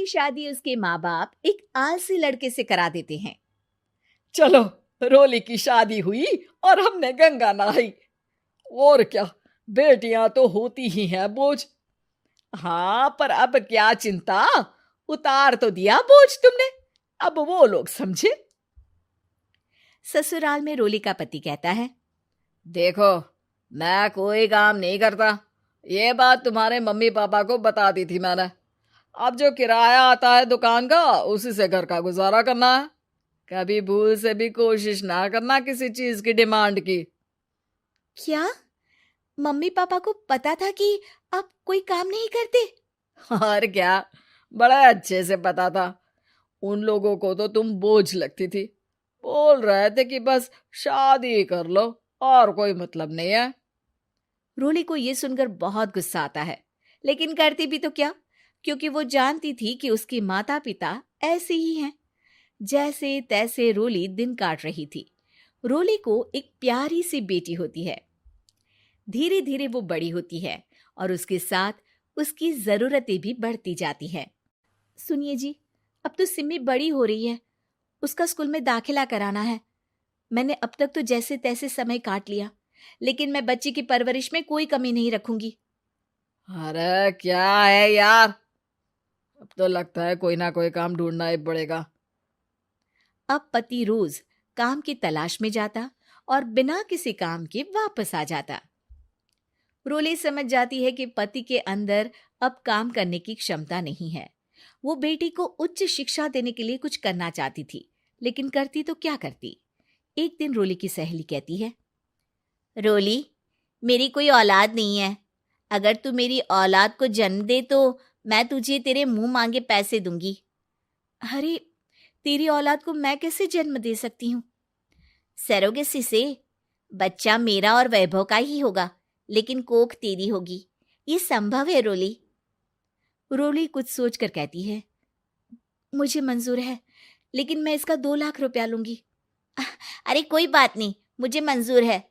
की शादी उसके माँ बाप एक आलसी लड़के से करा देते हैं। चलो, रोली की शादी हुई और हमने गंगा नहाई। और क्या, बेटियां तो होती ही हैं बोझ। हाँ, पर अब क्या चिंता, उतार तो दिया बोझ तुमने, अब वो लोग समझे। ससुराल में रोली का पति कहता है, देखो, मैं कोई काम नहीं करता, ये बात तुम्हारे मम्मी पापा को बता दी थी मैंने। अब जो किराया आता है दुकान का, उसी से घर का गुजारा करना है। कभी भूल से भी कोशिश ना करना किसी चीज की डिमांड की। क्या मम्मी पापा को पता था कि आप कोई काम नहीं करते? और क्या, बड़ा अच्छे से पता था। उन लोगों को तो तुम बोझ लगती थी, बोल रहे थे कि बस शादी कर लो और कोई मतलब नहीं है। रोली को यह सुनकर बहुत गुस्सा आता है, लेकिन करती भी तो क्या, क्योंकि वो जानती थी कि उसके माता पिता ऐसे ही हैं। जैसे तैसे रोली दिन काट रही थी। रोली को एक प्यारी सी बेटी होती है। धीरे धीरे वो बड़ी होती है और उसके साथ उसकी जरूरतें भी बढ़ती जाती हैं। सुनिए जी, अब तो सिमी बड़ी हो रही है, उसका स्कूल में दाखिला कराना है। मैंने अब तक तो जैसे तैसे समय काट लिया, लेकिन मैं बच्ची की परवरिश में कोई कमी नहीं रखूंगी। अरे क्या है यार, अब तो लगता है कोई ना कोई काम ढूंढना ही पड़ेगा। अब पति रोज काम की तलाश में जाता और बिना किसी काम के वापस आ जाता। रोली समझ जाती है कि पति के अंदर अब काम करने की क्षमता नहीं है। वो बेटी को उच्च शिक्षा देने के लिए कुछ करना चाहती थी, लेकिन करती तो क्या करती। एक दिन रोली की सहेली कहती है, रोली, मेरी कोई औलाद नहीं है। अगर तू मेरी औलाद को जन्म दे तो मैं तुझे तेरे मुंह मांगे पैसे दूंगी। अरे, तेरी औलाद को मैं कैसे जन्म दे सकती हूँ? सरोगेसी से। बच्चा मेरा और वैभव का ही होगा, लेकिन कोख तेरी होगी। ये संभव है रोली। रोली कुछ सोचकर कहती है, मुझे मंजूर है, लेकिन मैं इसका 2 लाख रुपया लूंगी। अरे कोई बात नहीं, मुझे मंजूर है।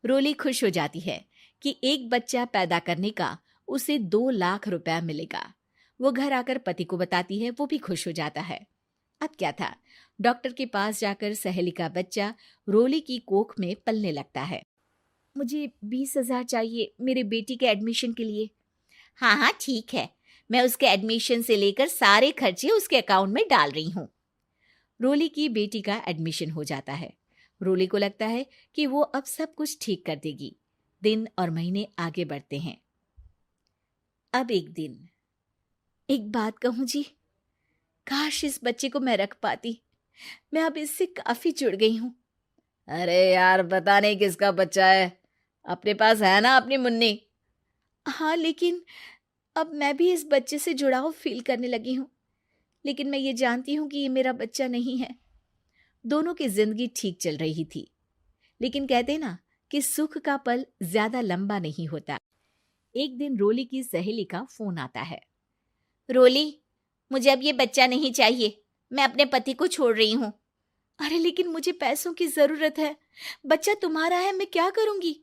रोली खुश हो जाती है कि एक बच्चा पैदा करने का उसे 2 लाख रुपया मिलेगा। वो घर आकर पति को बताती है, वो भी खुश हो जाता है। अब क्या था, डॉक्टर के पास जाकर सहेली का बच्चा रोली की कोख में पलने लगता है। मुझे 20,000 चाहिए मेरे बेटी के एडमिशन के लिए। हाँ हाँ ठीक है, मैं उसके एडमिशन से लेकर सारे खर्चे उसके अकाउंट में डाल रही हूँ। रोली की बेटी का एडमिशन हो जाता है। रोली को लगता है कि वो अब सब कुछ ठीक कर देगी। दिन और महीने आगे बढ़ते हैं। अब एक दिन, एक बात कहूं जी, काश इस बच्चे को मैं रख पाती। मैं अब इससे काफी जुड़ गई हूँ। अरे यार, पता नहीं किसका बच्चा है, अपने पास है ना अपनी मुन्नी। हाँ, लेकिन अब मैं भी इस बच्चे से जुड़ाव फील करने लगी हूँ। लेकिन मैं ये जानती हूँ कि ये मेरा बच्चा नहीं है। दोनों की जिंदगी ठीक चल रही थी, लेकिन कहते ना कि सुख का पल ज्यादा लंबा नहीं होता। एक दिन रोली की सहेली का फोन आता है। रोली, मुझे अब ये बच्चा नहीं चाहिए, मैं अपने पति को छोड़ रही हूँ। अरे लेकिन मुझे पैसों की जरूरत है, बच्चा तुम्हारा है, मैं क्या करूंगी?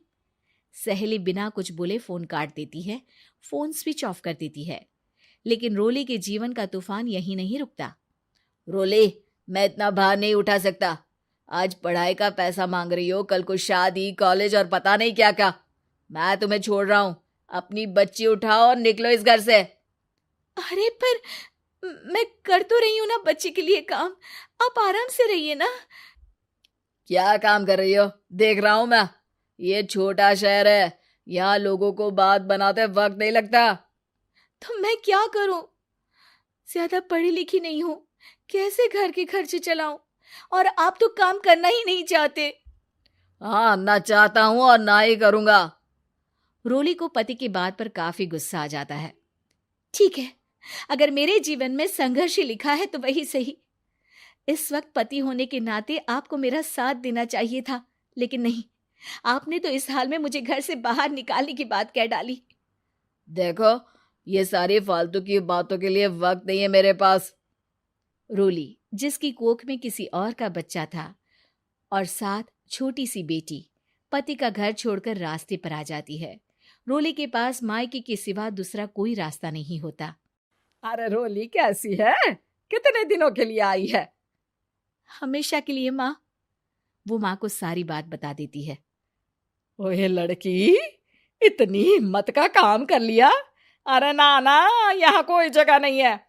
सहेली बिना कुछ बोले फोन काट देती है, फोन स्विच ऑफ कर देती है। लेकिन रोली के जीवन का तूफान यहीं नहीं रुकता। रोली, मैं इतना भार नहीं उठा सकता। आज पढ़ाई का पैसा मांग रही हो, कल को शादी, कॉलेज और पता नहीं क्या क्या। मैं तुम्हें छोड़ रहा हूँ, अपनी बच्ची उठाओ और निकलो इस घर से। अरे पर मैं कर तो रही हूं ना बच्चे के लिए काम, आप आराम से रहिए ना। क्या काम कर रही हो, देख रहा हूं मैं। ये छोटा शहर है, यहाँ लोगों को बात बनाते वक्त नहीं लगता। तो मैं क्या करूं? ज्यादा पढ़ी लिखी नहीं हूं, कैसे घर के खर्चे चलाऊं? और आप तो काम करना ही नहीं चाहते। हाँ, ना चाहता हूं और ना ही करूंगा। रोली को पति की बात पर काफी गुस्सा आ जाता है। ठीक है, अगर मेरे जीवन में संघर्ष ही लिखा है तो वही सही। इस वक्त पति होने के नाते आपको मेरा साथ देना चाहिए था, लेकिन नहीं, आपने तो इस हाल में मुझे घर से बाहर निकालने की बात कह डाली। देखो, ये सारी फालतू की बातों के लिए वक्त नहीं है मेरे पास। रोली, जिसकी कोख में किसी और का बच्चा था और साथ छोटी सी बेटी, पति का घर छोड़कर रास्ते पर आ जाती है। रोली के पास मायके के सिवा दूसरा कोई रास्ता नहीं होता। अरे रोली कैसी है? कितने दिनों के लिए आई है? हमेशा के लिए माँ। वो माँ को सारी बात बता देती है। ओए लड़की, इतनी हिम्मत का काम कर लिया। अरे ना ना, यहाँ कोई जगह नहीं है।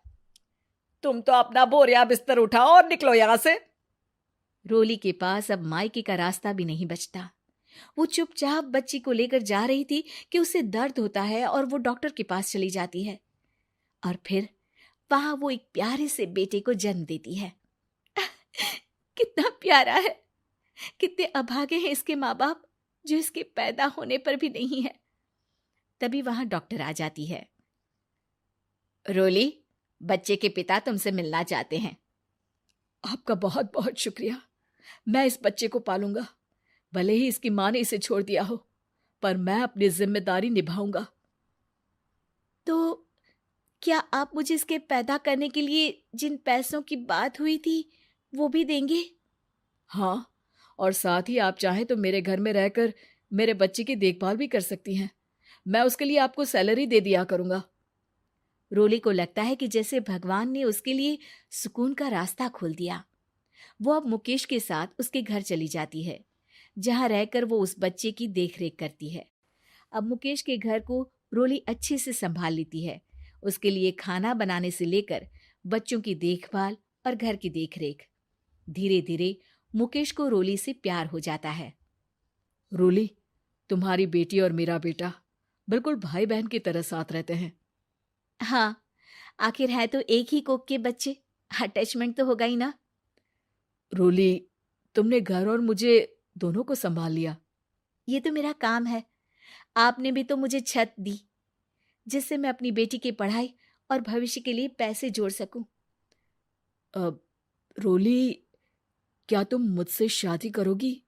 तुम तो अपना बोरिया बिस्तर उठाओ और निकलो यहाँ से। रोली के पास अब मायके का रास्ता भी नहीं बचता। वो चुपचाप बच्ची को लेकर जा रही थी कि उसे दर्द होता है और वो डॉक्टर के पास चली जाती है। और फिर वहां वो एक प्यारे से बेटे को जन्म देती है। कितना प्यारा है। कितने अभागे हैं इसके माँ बाप जो इसके पैदा होने पर भी नहीं है। तभी वहां डॉक्टर आ जाती है। रोली, बच्चे के पिता तुमसे मिलना चाहते हैं। आपका बहुत बहुत शुक्रिया। मैं इस बच्चे को पालूंगा। भले ही इसकी माँ ने इसे छोड़ दिया हो, पर मैं अपनी जिम्मेदारी निभाऊंगा। तो क्या आप मुझे इसके पैदा करने के लिए जिन पैसों की बात हुई थी वो भी देंगे? हाँ, और साथ ही आप चाहें तो मेरे घर में रहकर मेरे बच्चे की देखभाल भी कर सकती हैं। मैं उसके लिए आपको सैलरी दे दिया करूंगा। रोली को लगता है कि जैसे भगवान ने उसके लिए सुकून का रास्ता खोल दिया। वो अब मुकेश के साथ उसके घर चली जाती है, जहां रहकर वो उस बच्चे की देखरेख करती है। अब मुकेश के घर को रोली अच्छे से संभाल लेती है। उसके लिए खाना बनाने से लेकर बच्चों की देखभाल और घर की देखरेख। धीरे धीरे मुकेश को रोली से प्यार हो जाता है। रोली, तुम्हारी बेटी और मेरा बेटा बिल्कुल भाई बहन की तरह साथ रहते हैं। हाँ, आखिर है तो एक ही कोख के बच्चे, अटैचमेंट तो होगा ही ना। रोली, तुमने घर और मुझे दोनों को संभाल लिया। ये तो मेरा काम है। आपने भी तो मुझे छत दी जिससे मैं अपनी बेटी की पढ़ाई और भविष्य के लिए पैसे जोड़ सकूं। अब रोली, क्या तुम मुझसे शादी करोगी?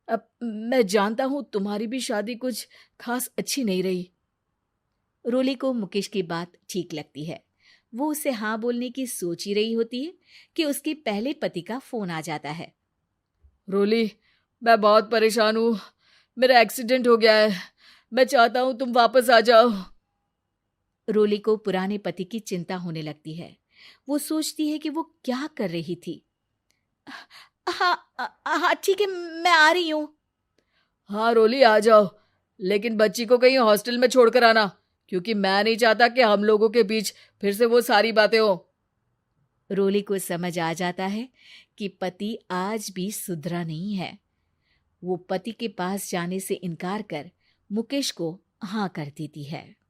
अब मैं जानता हूं तुम्हारी भी शादी कुछ खास अच्छी नहीं रही। रोली को मुकेश की बात ठीक लगती है। वो उसे हाँ बोलने की सोच ही रही होती है कि उसके पहले पति का फोन आ जाता है। रोली, मैं बहुत परेशान हूँ। मेरा एक्सीडेंट हो गया है। मैं चाहता हूँ तुम वापस आ जाओ। रोली को पुराने पति की चिंता होने लगती है। वो सोचती है कि वो क्या कर रही थी। हाँ हाँ ठीक है, मैं आ रही हूँ। हाँ रोली, आ जाओ, लेकिन बच्ची को कहीं हॉस्टल में छोड़कर आना, क्योंकि मैं नहीं चाहता कि हम लोगों के बीच फिर से वो सारी बातें हो। रोली को समझ आ जाता है कि पति आज भी सुधरा नहीं है। वो पति के पास जाने से इनकार कर मुकेश को हाँ कर देती है।